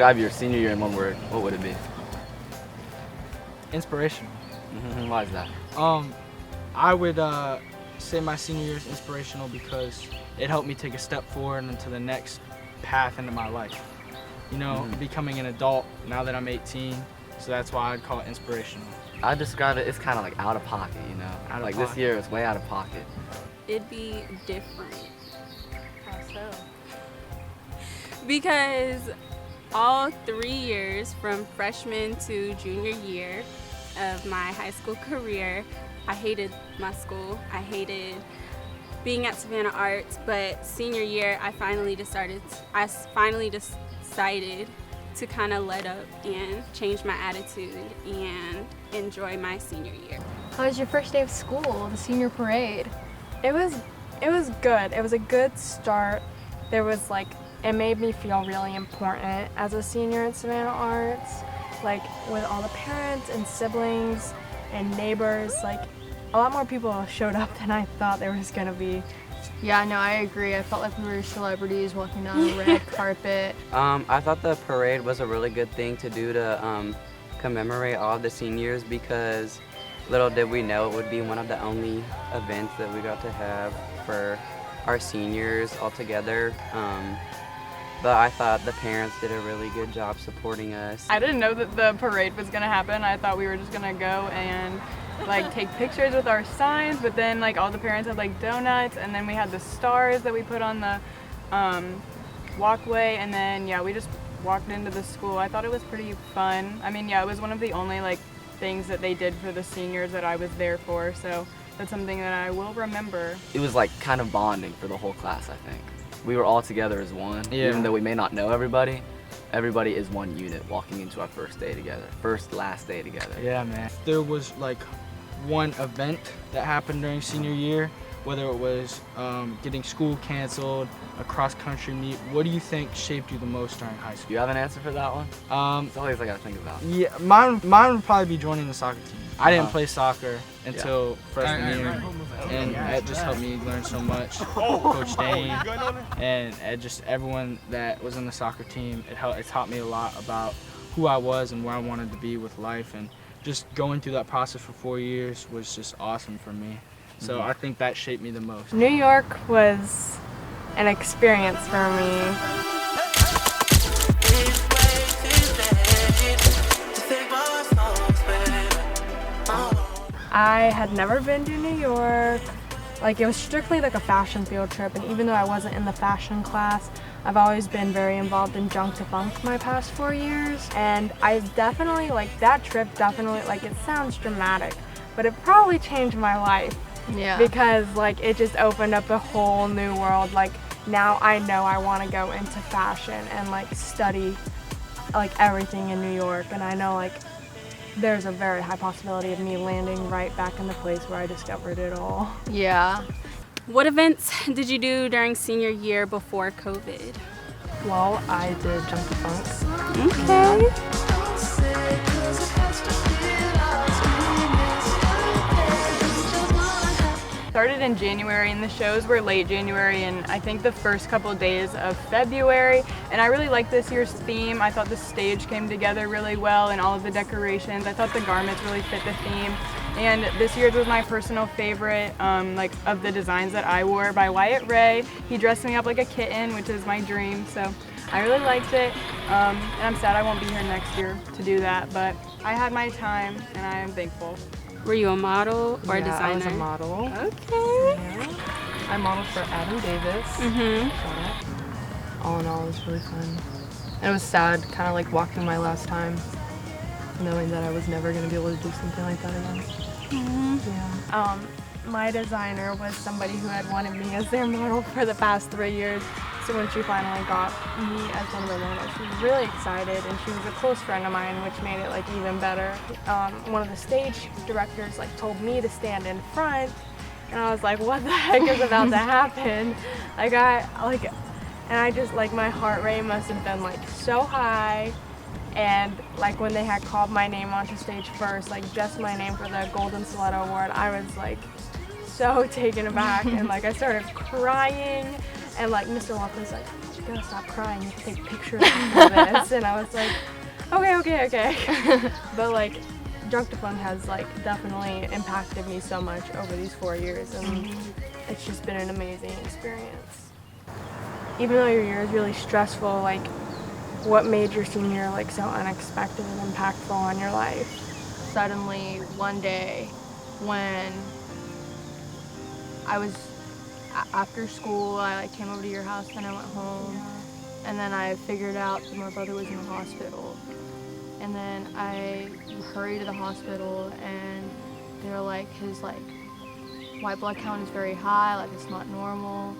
describe your senior year in one word, what would it be? Inspirational. Why is that? I would say my senior year is inspirational because it helped me take a step forward into the next path into my life. You know, becoming an adult now that I'm 18, so that's why I'd call it inspirational. I'd describe it, it's kind of like out of pocket, you know? Out of like pocket. This year is way out of pocket. It'd be different. How so? Because all 3 years, from freshman to junior year of my high school career, I hated my school. I hated being at Savannah Art, but senior year, I finally decided to kind of let up and change my attitude and enjoy my senior year. How was your first day of school, the senior parade? It was good. It was a good start. There was it made me feel really important as a senior at Savannah Arts, with all the parents and siblings and neighbors. A lot more people showed up than I thought there was gonna be. Yeah, no, I agree. I felt like we were celebrities walking down the red carpet. I thought the parade was a really good thing to do to commemorate all of the seniors, because little did we know it would be one of the only events that we got to have for our seniors all together. But I thought the parents did a really good job supporting us. I didn't know that the parade was gonna happen. I thought we were just gonna go and take pictures with our signs, but then all the parents had donuts, and then we had the stars that we put on the walkway, and then we just walked into the school. I thought it was pretty fun. I mean, it was one of the only things that they did for the seniors that I was there for, so that's something that I will remember. It was kind of bonding for the whole class, I think. We were all together as one, Yeah. even though we may not know everybody. Everybody is one unit walking into our first day together, last day together. Yeah, man. There was one event that happened during senior year, whether it was getting school canceled, a cross-country meet. What do you think shaped you the most during high Do school? you have an answer for that one? It's always I gotta think about. Yeah, mine would probably be joining the soccer team. I didn't play soccer until freshman year, and that just helped me learn so much. Coach Dane and just everyone that was in the soccer team, it taught me a lot about who I was and where I wanted to be with life, and just going through that process for 4 years was just awesome for me. So I think that shaped me the most. New York was an experience for me. I had never been to New York. It was strictly a fashion field trip, and even though I wasn't in the fashion class, I've always been very involved in junk to funk my past 4 years. And I definitely, that trip definitely, it sounds dramatic, but it probably changed my life. Yeah. Because it just opened up a whole new world. Now I know I want to go into fashion and study everything in New York, and I know there's a very high possibility of me landing right back in the place where I discovered it all. Yeah. What events did you do during senior year before COVID? Well, I did jump to funk. Okay. Started in January, and the shows were late January and I think the first couple of days of February, and I really liked this year's theme. I thought the stage came together really well and all of the decorations. I thought the garments really fit the theme, and this year's was my personal favorite of the designs that I wore by Wyatt Ray. He dressed me up like a kitten, which is my dream, so I really liked it, and I'm sad I won't be here next year to do that, but I had my time and I am thankful. Were you a model or a designer? I was a model. Okay. Yeah. I modeled for Adam Davis. All in all, it was really fun. And it was sad, kind of walking my last time, knowing that I was never going to be able to do something like that again. Yeah. My designer was somebody who had wanted me as their model for the past 3 years. So when she finally got me as one of their models, she was really excited, and she was a close friend of mine, which made it even better. One of the stage directors told me to stand in front, and I was like, what the heck is about to happen? And I just my heart rate must have been so high. And when they had called my name onto stage first, just my name for the Golden Stiletto Award, I was so taken aback, and I started crying, and Mr. Walker's gotta stop crying. You have to take pictures after this. And I was like, okay. But like, Drunk to Fun has like definitely impacted me so much over these 4 years, and it's just been an amazing experience. Even though your year is really stressful, like, what made your senior year like so unexpected and impactful on your life? Suddenly, one day, when I was after school, I like came over to your house, then I went home, and then I figured out that my brother was in the hospital. And then I hurried to the hospital, and they were like, his like white blood count is very high, like it's not normal.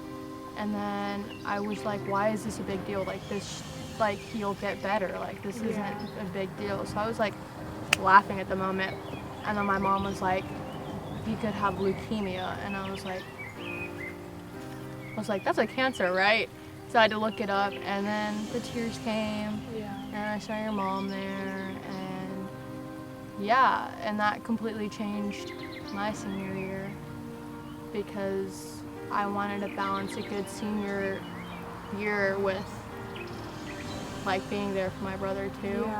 And then I was like, why is this a big deal? Like this, like he'll get better. Like this isn't a big deal. So I was like laughing at the moment. And then my mom was like, he could have leukemia. And I was like, that's a cancer, right? So I had to look it up, and then the tears came. And I saw your mom there, and and that completely changed my senior year, because I wanted to balance a good senior year with like being there for my brother too,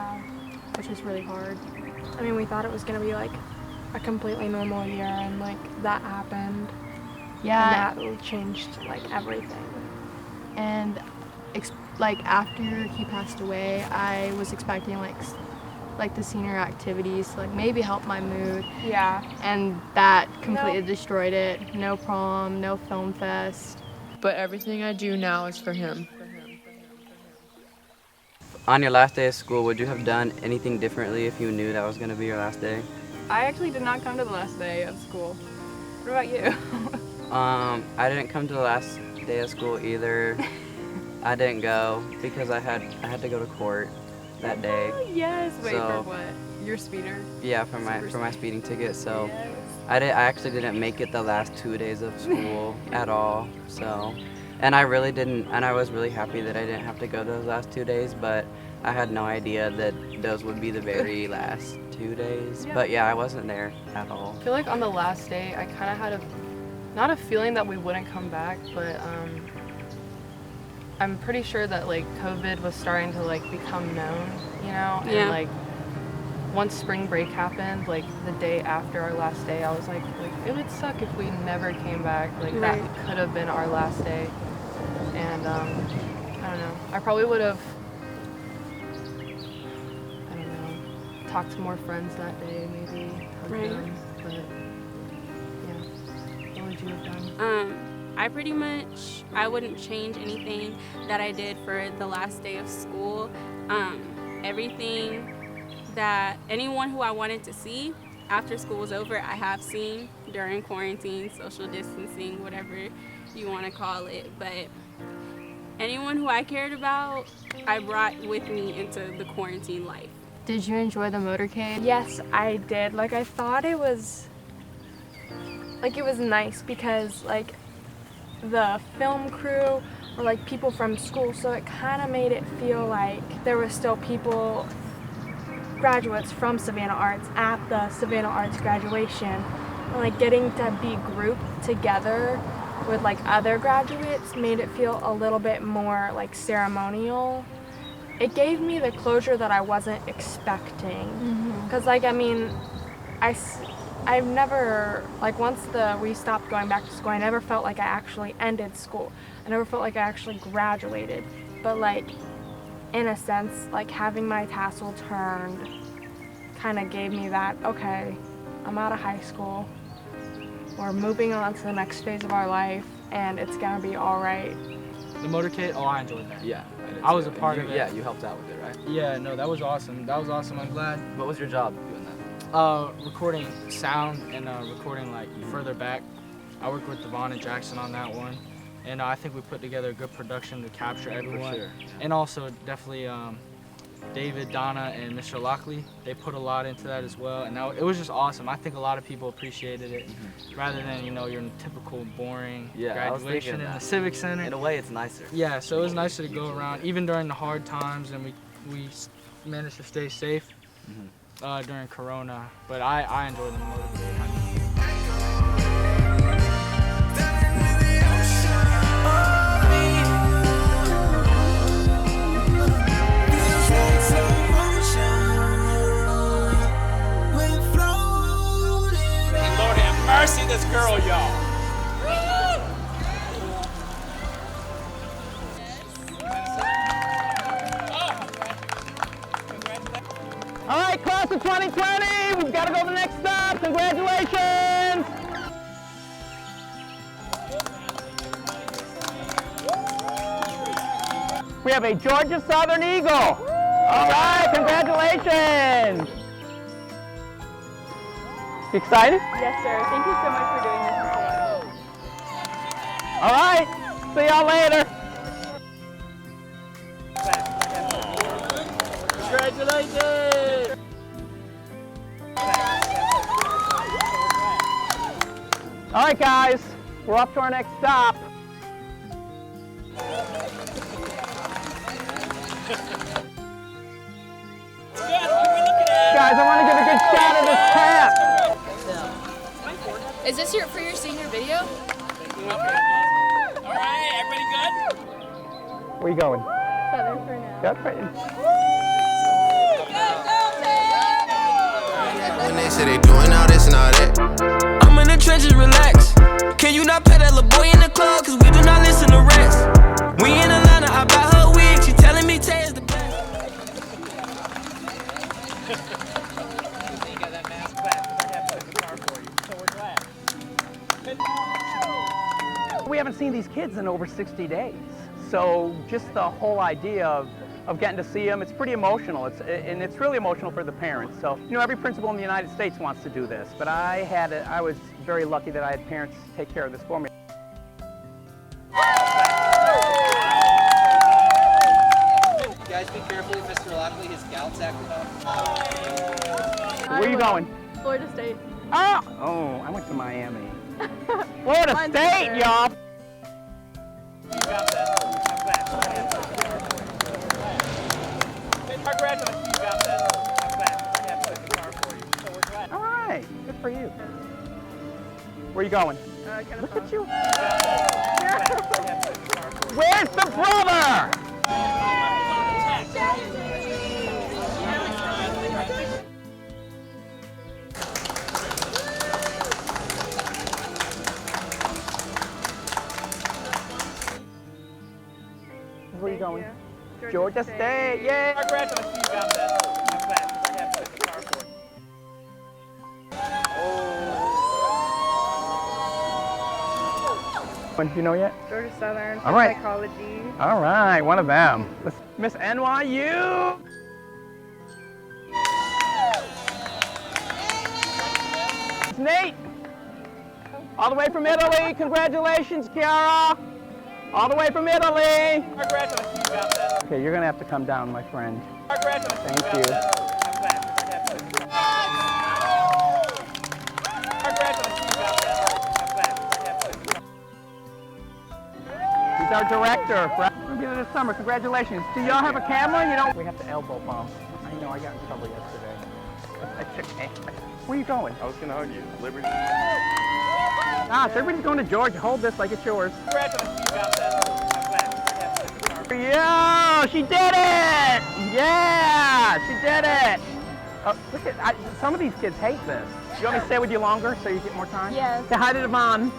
which was really hard. I mean, we thought it was gonna be like a completely normal year, and like that happened. Yeah. And that changed like everything. And like after he passed away, I was expecting like the senior activities to like maybe help my mood. Yeah. And that completely destroyed it. No prom, no film fest. But everything I do now is for him. On your last day of school, would you have done anything differently if you knew that was going to be your last day? I actually did not come to the last day of school. What about you? I didn't come to the last day of school either. I didn't go because I had to go to court that day. Oh, yes. Wait, So- for what? Your speeder? Yeah, for my speeding ticket. So Yes. I actually didn't make it the last 2 days of school at all. So, and I really didn't, and I was really happy that I didn't have to go those last 2 days. But I had no idea that those would be the very last 2 days. Yeah. But yeah, I wasn't there at all. I feel like on the last day, I kind of had not a feeling that we wouldn't come back, but I'm pretty sure that like COVID was starting to like become known, you know? Yeah. And like once spring break happened, like the day after our last day, I was like it would suck if we never came back. Like that could have been our last day. And I don't know. I probably would have, I don't know, talked to more friends that day, maybe hugged them. But yeah. What would you have done? I wouldn't change anything that I did for the last day of school. Everything that anyone who I wanted to see after school was over, I have seen during quarantine, social distancing, whatever you want to call it. But anyone who I cared about, I brought with me into the quarantine life. Did you enjoy the motorcade? Yes, I did. Like I thought it was nice because like the film crew were like people from school, so it kind of made it feel like there were still people, graduates from Savannah Arts at the Savannah Arts graduation, and like getting to be grouped together with like other graduates made it feel a little bit more like ceremonial. It gave me the closure that I wasn't expecting, because like I mean I've never, like once we stopped going back to school, I never felt like I actually ended school. I never felt like I actually graduated. But like, in a sense, like having my tassel turned kind of gave me that, okay, I'm out of high school. We're moving on to the next phase of our life, and it's gonna be all right. The motorcade, I enjoyed that. Yeah. I was a part of it. Yeah, you helped out with it, right? Yeah, no, that was awesome. That was awesome. I'm glad. What was your job doing that? Recording sound and recording like further back. I worked with Devon and Jackson on that one, and I think we put together a good production to capture everyone. For sure. And also definitely David, Donna, and Mr. Lockley, they put a lot into that as well, and it was just awesome. I think a lot of people appreciated it, rather than your typical boring graduation in the Civic Center. In a way, it's nicer. Yeah, so it was nicer to go around, even during the hard times, and we managed to stay safe during Corona. But I enjoyed the motorcade. this girl, y'all. All right, class of 2020, we've got to go to the next stop. Congratulations. We have a Georgia Southern Eagle. All right, congratulations. You excited? Yes, sir. Thank you so much for doing this. All right, see y'all later. Congratulations! All right, guys, we're off to our next stop. Guys, I want to give a good shot at this cap. Is this for your senior video? All right, everybody good? Where you going? Southern for now. Good for you. When they say they doing all this and all that, I'm in the trenches, relax. Can you not pet that little boy in the club? Cause we do not listen to rats. We in Atlanta, I buy her wig. She telling me Tay is the best. You got that mask back because I have put in the car for you. So we're glad. We haven't seen these kids in over 60 days. So just the whole idea of getting to see them, it's pretty emotional. And it's really emotional for the parents. So, you know, every principal in the United States wants to do this, but I was very lucky that I had parents take care of this for me. Guys, be careful with Mr. Lockley. His gout's acting up. Where are you going? Florida State. Oh, I went to Miami. Florida State, y'all. You got that. I'm glad. Congratulations, you got that. I'm glad because I have put in the car for you. So we're glad. All right, good for you. Where are you going? Look at you. Where's the brother? Where are you going? Georgia State, yeah. Congratulations, you got that. I'm glad because I have put in the car for you. You know yet? Georgia Southern, All right. psychology. All right, one of them. Miss NYU. It's Nate. All the way from Italy. Congratulations, Chiara. All the way from Italy. Congratulations, you got that. Okay, you're gonna have to come down, my friend. Congratulations, Thank got you. that. I'm glad because I have put in the car. Congratulations, you got that. I'm glad because I have put in the car. He's our director. We'll get it this summer. Congratulations. Do y'all have a camera? You know, we have to elbow bump. I know I got in trouble yesterday. That's okay. Where are you going? I was gonna hug you. Liberty. Gosh, everybody's going to Georgia. Hold this like it's yours. Congratulations, you got that. I'm glad because I have put in the car. Yo, she did it! Yeah, she did it! Oh, look at, some of these kids hate this. You want me to stay with you longer so you get more time? Yes. Say hi to Devon.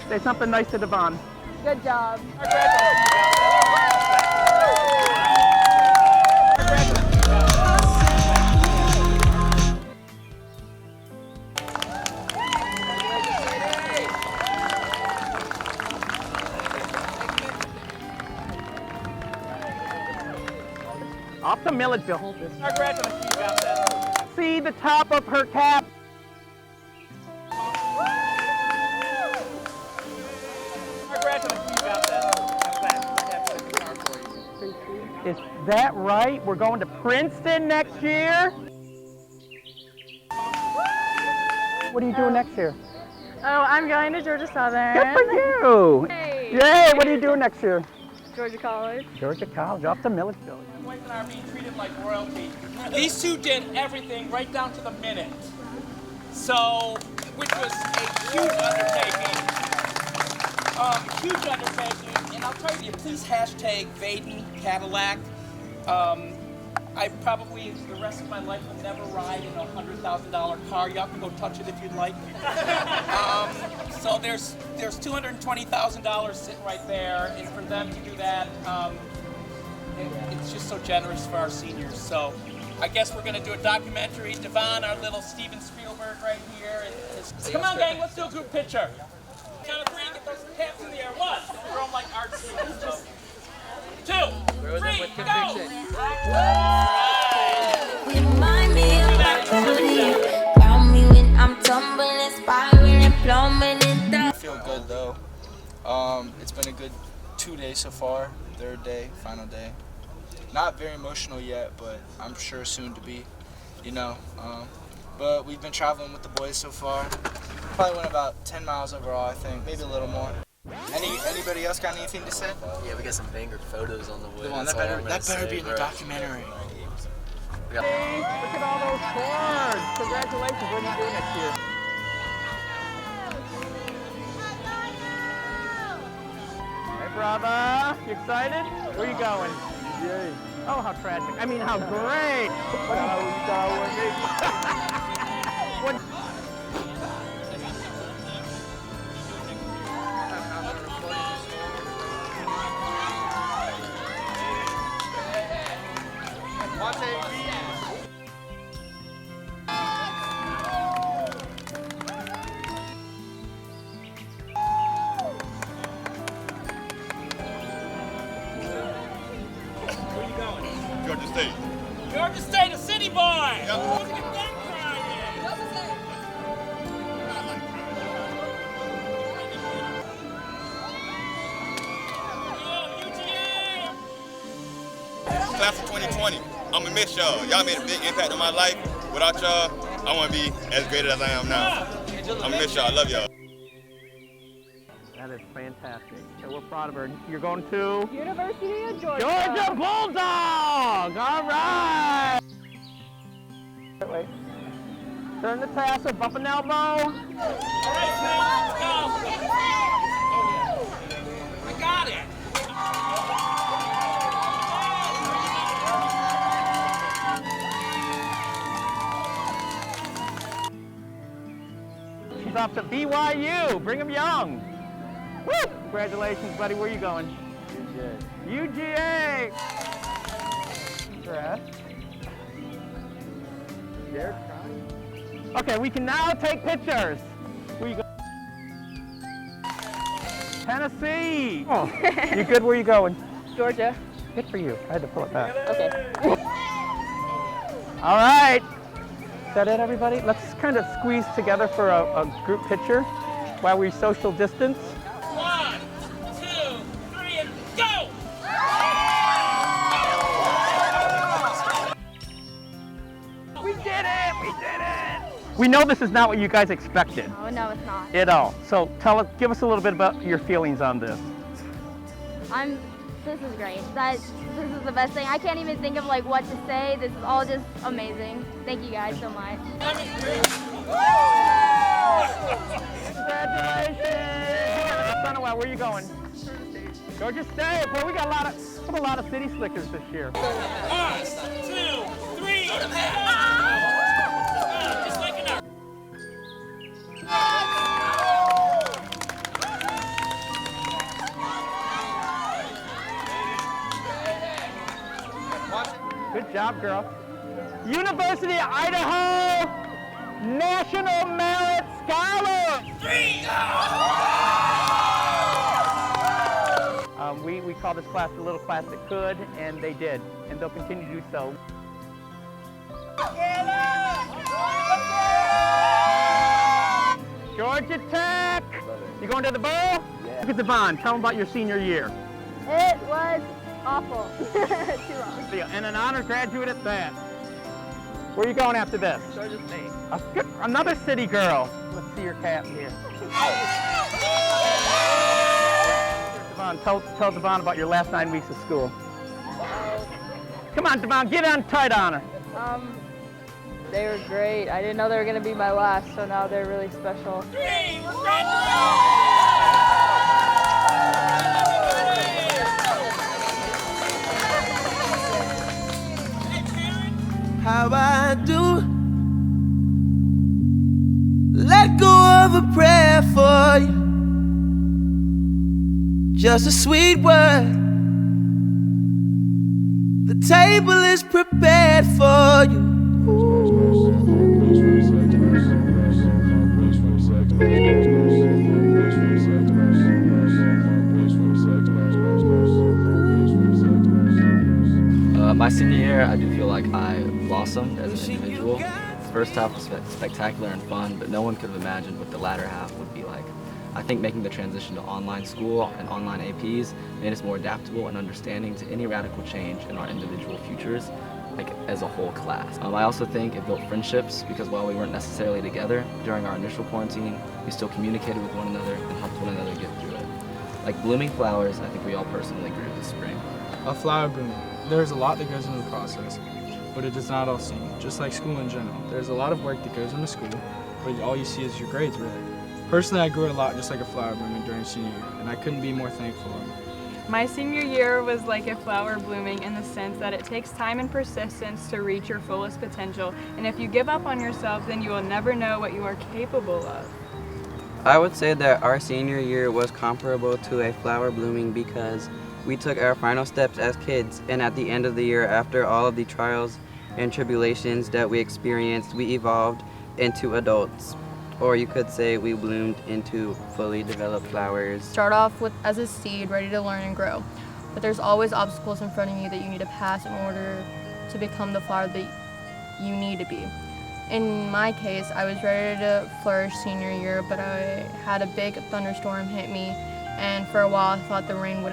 Say something nice to Devon. Good job. Congratulations, you got that. Off to Milledgeville. Hold this. Congratulations, you got that. See the top of her cap? Congratulations, you got that. I'm glad because I have put in the car for you. Is that right? We're going to Princeton next year? What are you doing next year? Oh, I'm going to Georgia Southern. Good for you! Hey. Yay! What are you doing next year? Georgia College. Georgia College, off to Milledgeville. Boys and I are being treated like royalty. These two did everything right down to the minute. So, which was a huge undertaking. And I'll tell you, please hashtag Vaden Cadillac. I probably, the rest of my life, will never ride in a $100,000 car. You can go touch it if you'd like. So there's $220,000 sitting right there, and for them to do that, it's just so generous for our seniors. So I guess we're going to do a documentary. Devon, our little Steven Spielberg right here. Come on, gang, let's do a group picture. Count of 3, get those hands in the air. 1, throw them like art students. 2, 3, go! Remind me of my booty. Found me when I'm tumbling, spiraling, plummeting down. I feel good though. It's been a good 2 days so far. 3rd day, final day. Not very emotional yet, but I'm sure soon to be, you know. But we've been traveling with the boys so far. Probably went about 10 miles overall, I think, maybe a little more. Anybody else got anything to say? Yeah, we got some banger photos on the way. Come on, that better be in the documentary. Look at all those cards. Congratulations. What are you doing next year? Hey, brother. You excited? Where are you going? Yay. Oh, how tragic. I mean, how great. What? Georgia State. Georgia State, a city boy! Yep. Class of 2020, I'm gonna miss y'all. Y'all made a big impact on my life. Without y'all, I wanna be as great as I am now. I'm gonna miss y'all, I love y'all. That is fantastic. So we're proud of her. You're going to? University of Georgia. Georgia Bulldog! All right! Wait. Turn the tassel, bump an elbow. All right, man, let's go. I got it. She's off to BYU. Brigham Young. Woo! Congratulations, buddy. Where are you going? UGA. Congrats. Okay, we can now take pictures. Where you go? Tennessee. Oh, you good? Where are you going? Georgia. Good for you. I had to pull it back. Okay. All right. Is that it, everybody? Let's kind of squeeze together for a group picture while we social distance. 1, 2, 3, and go! We did it! We did it! We know this is not what you guys expected Oh, no, it's not. at all. So give us a little bit about your feelings on this. This is great. This is the best thing. I can't even think of like what to say. This is all just amazing. Thank you guys so much. Congratulations! Son, where are you going? Georgia State. Boy, we got a lot of city slickers this year. 1, 2, 3. Just like an Good job, girl. University of Idaho National Merit Scholar. 3. We call this class the little class that could, and they did, and they'll continue to do so. Georgia Tech. You going to the bowl? Yeah. Look at Devon. Tell them about your senior year. It was awful. Too long. And an honor graduate at that. Where are you going after this? Georgia State. Another city girl. Let's see your cap here. Devon, tell Devon about your last 9 weeks of school. Come on, Devon, get on tight on her. They were great. I didn't know they were going to be my last, so now they're really special. 3. We're graduating! Hey, how I do. Let go of a prayer for you, just a sweet word. The table is prepared for you. My senior year, I do feel like I blossomed as an individual. The first half was spectacular and fun, but no one could have imagined what the latter half would be like. I think making the transition to online school and online APs made us more adaptable and understanding to any radical change in our individual futures, like as a whole class. I also think it built friendships because while we weren't necessarily together during our initial quarantine, we still communicated with one another and helped one another get through it. Like blooming flowers, I think we all personally grew this spring. A flower blooming. There's a lot that goes into the process, but it does not all seem, just like school in general. There's a lot of work that goes into school, but all you see is your grades, really. Personally, I grew a lot just like a flower blooming during senior year, and I couldn't be more thankful. My senior year was like a flower blooming in the sense that it takes time and persistence to reach your fullest potential, and if you give up on yourself, then you will never know what you are capable of. I would say that our senior year was comparable to a flower blooming because we took our final steps as kids, and at the end of the year, after all of the trials and tribulations that we experienced, we evolved into adults. Or you could say we bloomed into fully developed flowers. Start off with as a seed ready to learn and grow, but there's always obstacles in front of you that you need to pass in order to become the flower that you need to be. In my case, I was ready to flourish senior year, but I had a big thunderstorm hit me, and for a while I thought the rain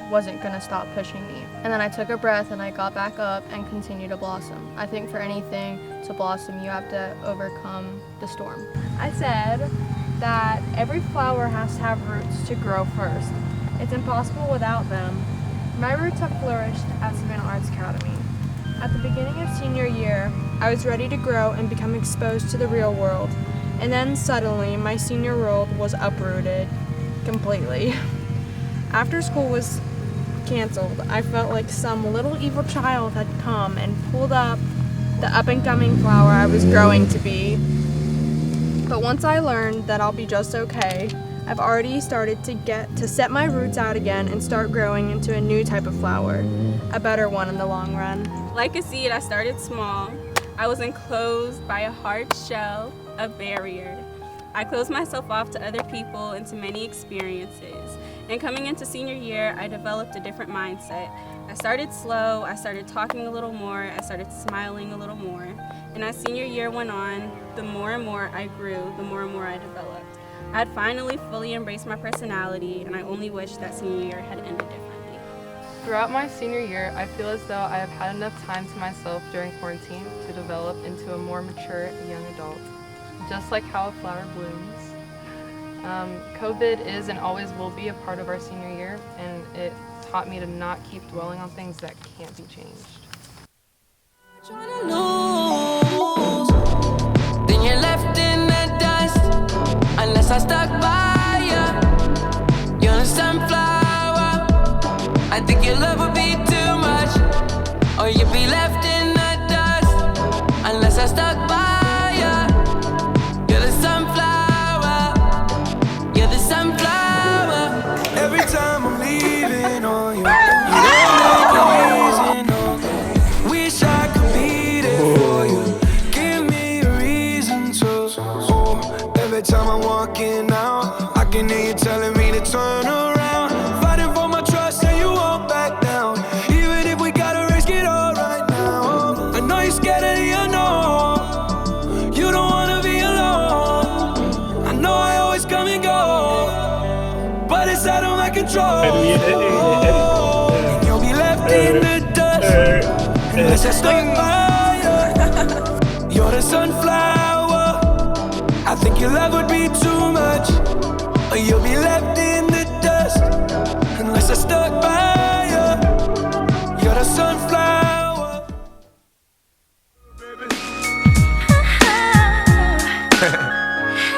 wasn't going to stop pushing me. And then I took a breath and I got back up and continued to blossom. I think for anything to blossom, you have to overcome the storm. I said that every flower has to have roots to grow first. It's impossible without them. My roots have flourished at Savannah Arts Academy. At the beginning of senior year, I was ready to grow and become exposed to the real world. And then suddenly, my senior world was uprooted completely. After school was canceled, I felt like some little evil child had come and pulled up the up-and-coming flower I was growing to be. But once I learned that I'll be just okay, I've already started to set my roots out again and start growing into a new type of flower, a better one in the long run. Like a seed, I started small. I was enclosed by a hard shell, a barrier. I closed myself off to other people and to many experiences. And coming into senior year, I developed a different mindset. I started slow, I started talking a little more, I started smiling a little more. And as senior year went on, the more and more I grew, the more and more I developed. I had finally fully embraced my personality, and I only wish that senior year had ended differently. Throughout my senior year, I feel as though I have had enough time to myself during quarantine to develop into a more mature young adult, just like how a flower blooms. COVID is and always will be a part of our senior year, and it taught me to not keep dwelling on things that can't be changed. Then you're left in the dust, unless I stuck by you. You're a sunflower. I think your love would be too much, or you'd be left in the dust, unless I stuck by you. You're the sunflower. You're the sunflower. Every time I'm leaving on you, you don't make a reason. No. Wish I could be there for you. Give me a reason to. Every time I'm walking out, I can hear you telling me to turn around. Fighting for my trust and you won't back down. Even if we gotta risk it all right now. I know you're scared of the unknown. You don't wanna be alone. I know I always come and go, but it's out of my control. And you'll be left in the dust unless I stuck by you. You're the sunflower. I think your love would be too much, or you'll be left in the dust unless I stuck by you. You're the sunflower.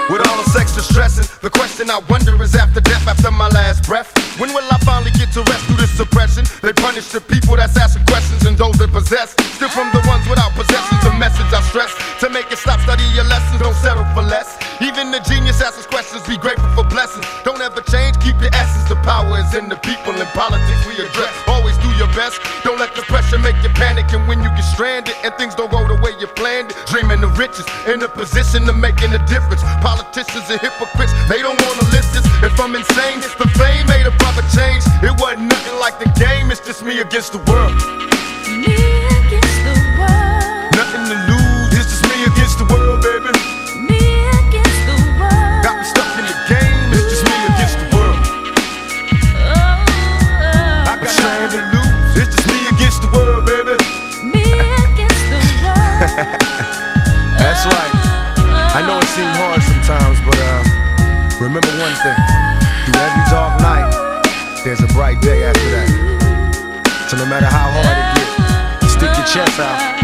With all the sex distressing, the question I wonder is after death, after my last breath, When will I finally get to rest through this suppression? They punish the people that's asking questions and those that possess. Still from the ones without possessions, the message I stress. To make it stop, study your lessons, don't settle for less. Even the genius asks us questions, be grateful for blessings. Don't ever change, keep your essence. The power is in the people, in politics we address. Always do your best, don't let the pressure make you panic. And when you get stranded and things don't go the way you planned it, dreaming of riches, in a position of making a difference. Politicians are hypocrites, they don't wanna listen. If I'm insane, the fame made a proper change. It wasn't nothing like the game, it's just me against the world. Me against the world. Nothing to lose, it's just me against the world, baby. Me against the world. Got me stuck in the game, it's just me against the world. I got nothing to lose, it's just me against the world, baby. Me against the world. That's right. I know it seems hard sometimes, but remember one thing. Through every dark night, there's a bright day after that. So no matter how hard it gets, stick your chest out.